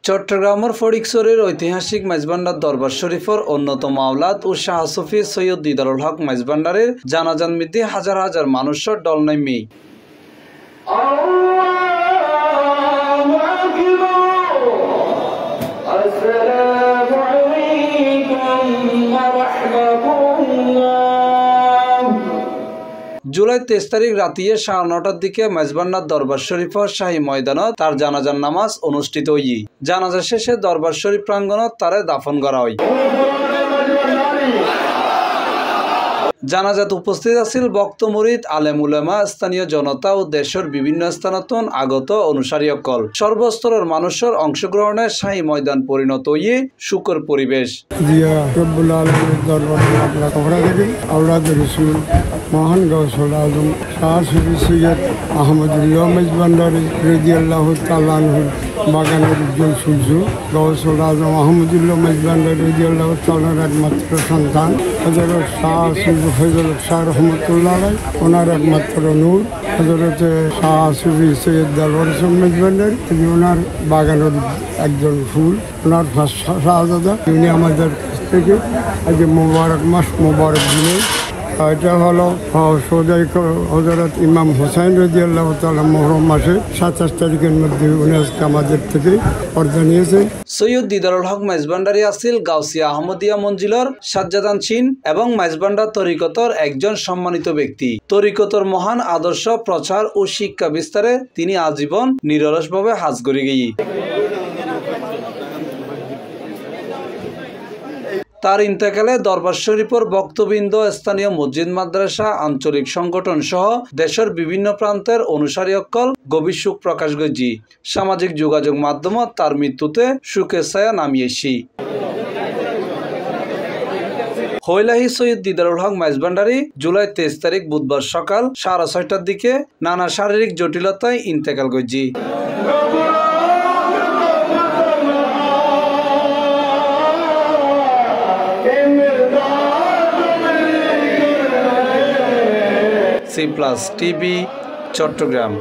চট্টগ্রামের ফটিকছড়ির ঐতিহাসিক মেজবান্ডার দরবার শরীফের অন্যতম আওলাদ ও শাহ সুফি সৈয়দ দিদারুল হক মেজবান্ডারের জানাজান মিতে হাজার হাজার মানুষের দল নেমে জুলাই 23 তারিখ রাতিয়ে 9:30টার দিকে মেজবান্ডার দরবার শরীফের শাহী ময়দানত তার জানাজার নামাজ অনুষ্ঠিত হই। জানাজা শেষে দরবার শরীফ প্রাঙ্গণত তারে দাফন করা হয়। জানাজাত উপস্থিত আছিল বক্ত মুরিদ, আলেম উলেমা, স্থানীয় জনতা ও দেশের বিভিন্ন স্থানতন আগত অনুসারীসকল। সর্বস্তরের মানুষের অংশগ্রহণে শাহী ময়দান পরিণত হয়ে সুখের পরিবেশ। মহান গৌসুল আজম শাহ সুফি সৈয়দ আহমদুল্লাহ মেজবান্ডারি রাদিয়াল্লাহু তাআলা আনহু বাগানের উজ্জ্বল সূর্য। গৌসুল আজম আহমদুল্লাহ মেজবান্ডারি রাদিয়াল্লাহু তাআলার একমাত্র সন্তান হযরত শাহ সুফি ফজল শাহ রহমতুল্লাহ আলাইহি, ওনার একমাত্র নূর হযরত শাহ সুফি সৈয়দ দরবার শরীফ মেজবান্ডারি, তিনি ওনার বাগানের একজন ফুল, ওনার শাহজাদা। তিনি আমাদের কাছ থেকে আজ মোবারক মাস মোবারক দিনে এটা হলো সৌদাই হযরত ইমাম হোসেন রাদিয়াল্লাহু তাআলা মুহররম মাসে 27 তারিখের মধ্যে উনি আমাদের থেকে পর্দা নিয়েছেন। সৈয়দ দিদারুল হক মেজবান্ডারি আছিল গাউসিয়া আহমদিয়া মঞ্জিলর সাজ্জাদান চিন এবং মেজবান্ডার তরিকতর একজন সম্মানিত ব্যক্তি। তরিকতর মহান আদর্শ প্রচার ও শিক্ষা বিস্তারে তিনি আজীবন নিরলসভাবে হাজ করে গিয়ে তার ইন্তেকালে দরবার শরীফের বক্তবৃন্দ, স্থানীয় মসজিদ মাদ্রাসা, আঞ্চলিক সংগঠন সহ দেশের বিভিন্ন প্রান্তের অনুসারীসকল গভীর শোক প্রকাশ করছি। সামাজিক যোগাযোগ মাধ্যমত তার মৃত্যুতে শোকের ছায়া নামিয়েছি। হৈলাহি সৈয়দ দিদারুল হক মেজবান্ডারি জুলাই 23 তারিখ বুধবার সকাল 6:30টার দিকে নানা শারীরিক জটিলতায় ইন্তেকাল করছি। C+ TV Chittagong.